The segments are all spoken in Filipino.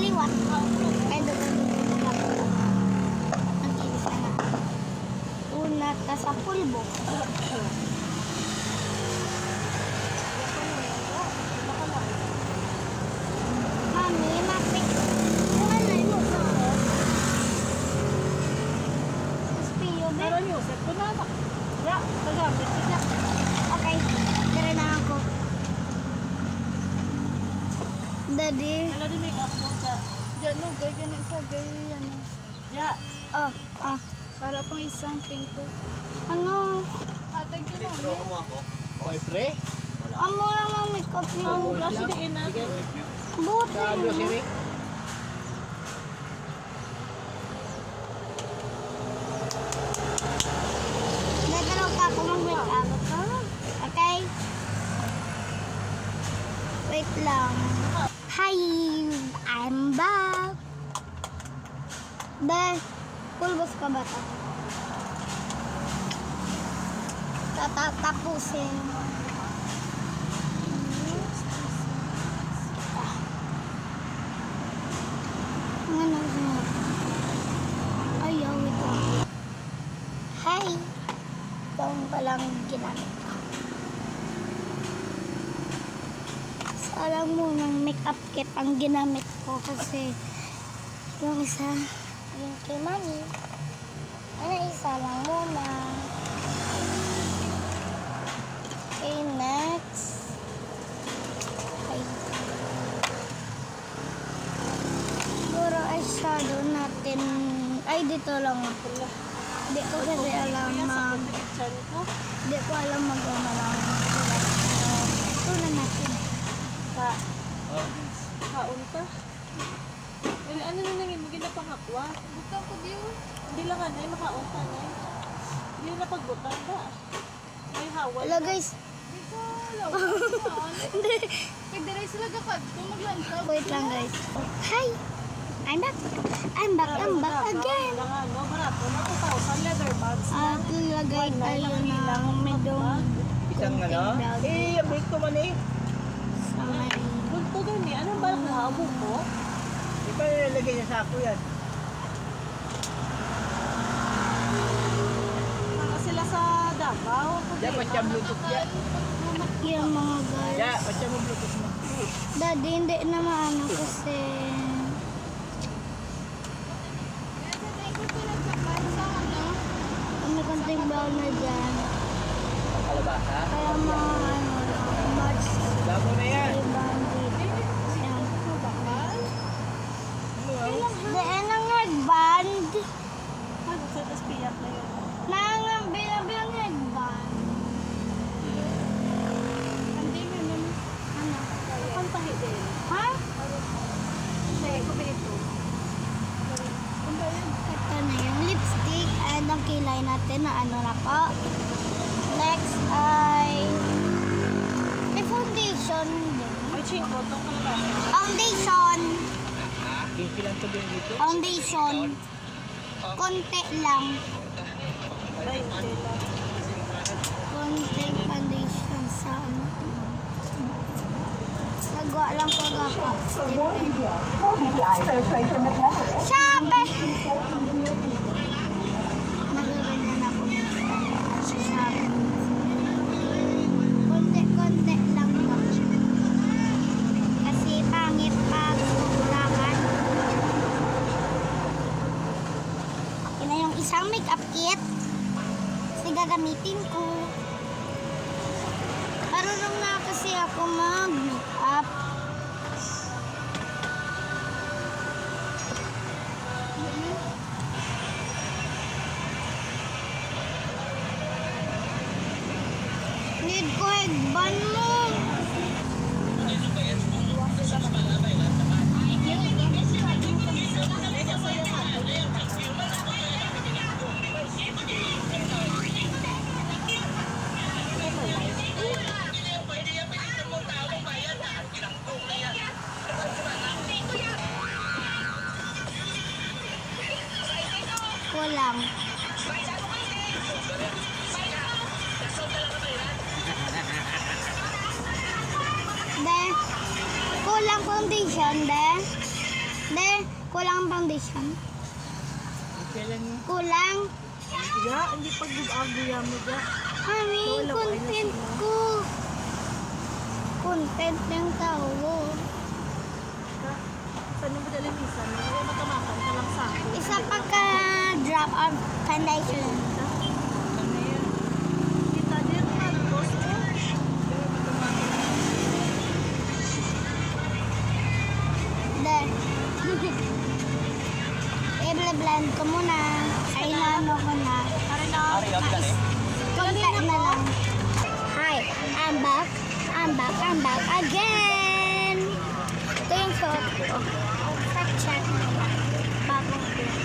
kaliwa. Ay, doon. Ang kinis na nga. Una ka sa pulbo. Mami, mapit. Kung ano yung mo. Spiyo, be. Meron yung set ko na. Ya, tagamit ko siya. Okay, tara na ako. Daddy. Wala din make up mo siya. Diyan no, gay ganun sa gay ano. Ya, Oh, Para pang isang pinto. ano? Atag ko lang. Okay, pre. Amo lang ang makeup ang mo. brush din na. Buti. Sabi si Rick. Nagalaw ka ako mag-makeup. Okay? Wait lang. Hi! I'm back! Dahil, pulbos ka ba ito? Tatapusin. Ano na? Ayaw ito. Hi! Ito palang ginamit ko. So, alam mo, ng makeup kit ang ginamit ko kasi yung isa, yung kay Mami. Ano, isa lang muna. Okay, next. Okay. Siguro eyeshadow natin. Ay, dito lang ako. Di ko kasi alam mag... Chan ko. Di ko alam mag-ano lang. Ito na natin. Ka. Kaon ka. Ano na nangin mo ginapangakwa? Buka ko diyo. Hindi lang anay, makaon ka na. Hindi na pagbutan ba? May hawal. Wala guys. Di ko alam. Hindi. Pagdiray sila gapag. Kung maglantaw. Wait lang guys. Hi! I'm back. I'm back again. Lang ano, barato na 2,000 leather bags. At lagay tayo ng medong Isang ano? brown Eh, break ko man eh. sa may... Gunto gani, anong balak na habo ko? Di ba nilalagay niya sa ako yan? Mga sila sa Davao. Diyan, patya bluetooth yan. Yung mga guys. Diyan, patya mo bluetooth mo. Daddy, hindi na maano kasi... May konting brown na dyan. Kalabasa. Kaya mga ano lang, much Labo na yan. bandit. Yan. Ano ah? Daan ang headband. Sa tas piyak na yun. Nangambil-ambil headband. Hindi mo naman. Ano? Pantahi din. Ha? Hindi, ko ito. Ito na yung lipstick and ang kilay natin na ano na po. Next ay may foundation din. May chinko, itong kalabasa. Foundation. Kinky lang to din dito. Foundation. Konti lang. Ay, hindi lang. Konti foundation sa ano. Nagawa lang ko ako. Sabi! Nagaganyan ako sa sabi. Konti-konti lang ba? Kasi pangit pag sobrakan. Yun na yung isang makeup kit. Kasi gagamitin ko. Marunong na kasi ako mag-makeup. Need ko headband mo. Kulang. De, kulang foundation, de. De, kulang ang foundation. Kailan mo? Kulang. Ya, hindi pag-aguya mo ya. Mami, Wala, wala content sila. ko. Content ng tao. Saan yung madali minsan? May matamakan ka lang sa akin. Isa pa ka drop of foundation. Ano yan? Kita din, Marcos mo. De. I-blend ko muna. Ay, naano ko na. Pare na. Ari, ang plan eh. Konti na lang. Hi, I'm back. I'm back again. Ito yung shot ko. Fact check na lang. Bagong vlog.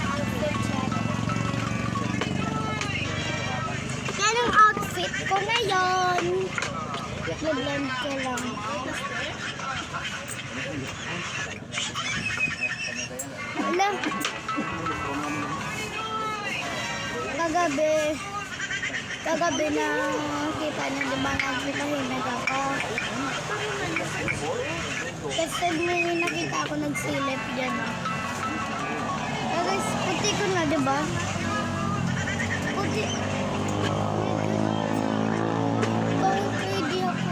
Outfit check. Yan ang outfit ko ngayon. I-blend ko lang. Alam. Kagabi na kita niyo, di ba, nagpitahinag ako. Kasi may nakita ako nagsilip dyan. Guys, puti ko na, di ba? Puti. Bawit lady ako.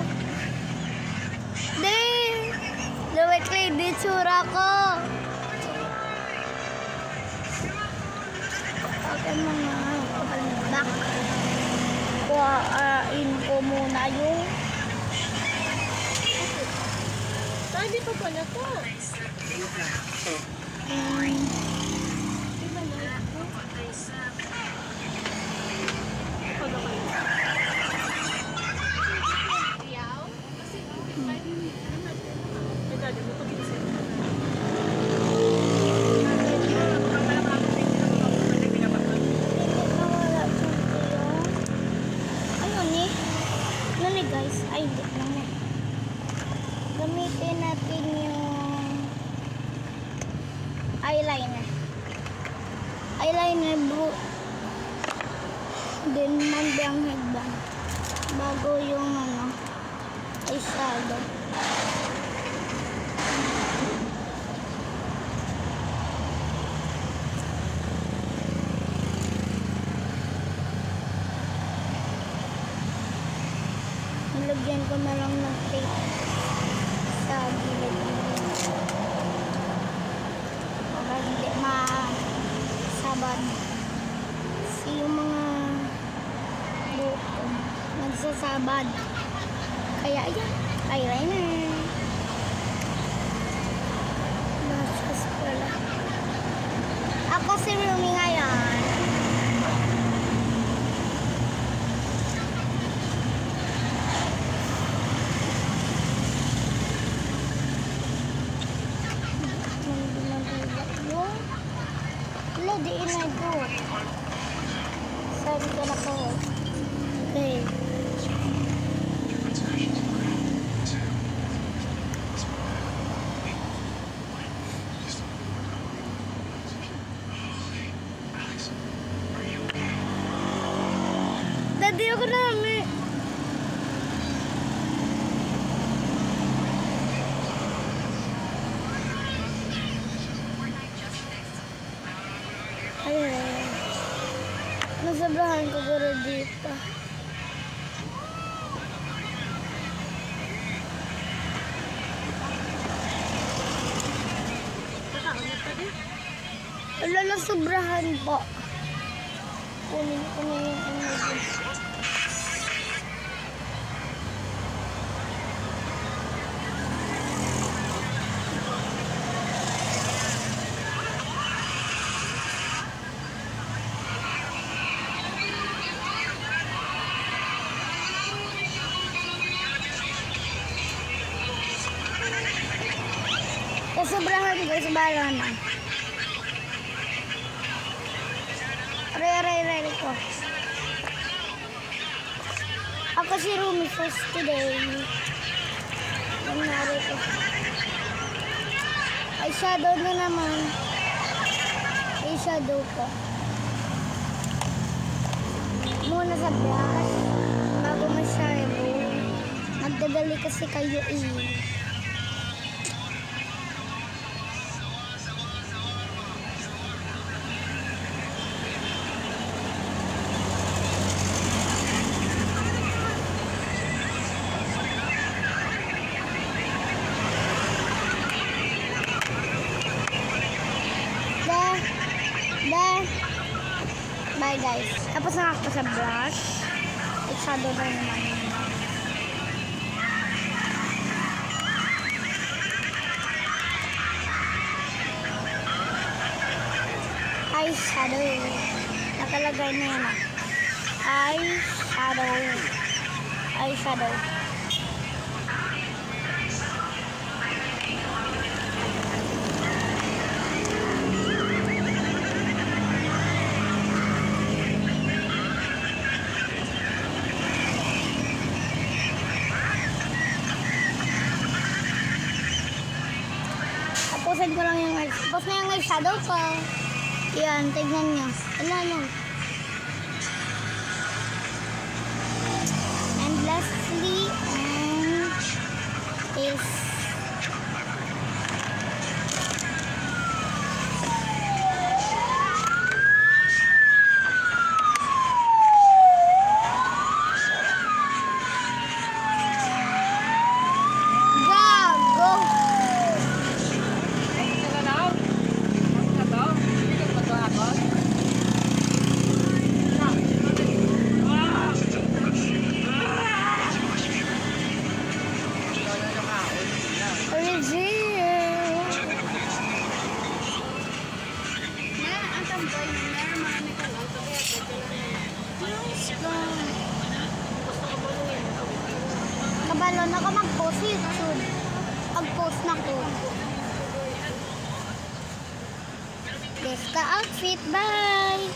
Di! Bawit lady tsura ko. Okay, mga back. Kuhain ko muna yung Hindi pa pala to. Riyaw? Kasi May dali mo pag-isip. nawala dito yung ano ni guys, ay hindi lang eh. Gamitin natin yung eyeliner bro, din mandang headband bago yung eyeshadow. Nilagyan ko na lang ng tape sa gilid. Para hindi masabad. Kasi yung mga buko nagsasabad. Kaya yan, eyeliner. Lashes pala. Ako si Rumi ngayon. Wala, di inagot. Sabi ko na po. Okay. Dadi ako namin. Ayun. Nasobrahan ko guro dito. Kakaunit pa din. Wala, nasobrahan po. Kunin ko na yung image. Nasobrahan ko sa bala na. Re ko. Ako si Rumi first today. Nangyari ko. Eyeshadow na naman. Eyeshadow ko. Muna sa brush. Bago masyado. Nagdadali kasi kayo guys. Tapos na ako sa brush. Shadow na naman. Eyeshadow. Nakalagay na yan. Eyeshadow. Eyeshadow. Tapusin ko lang yung eyes. Tapos na yung eyeshadow ko. Yan, tignan nyo. Wala lang. And lastly, is gago. Kabalon ako mag-post YouTube. Pag-post na ko. Yes, ka outfit. Bye!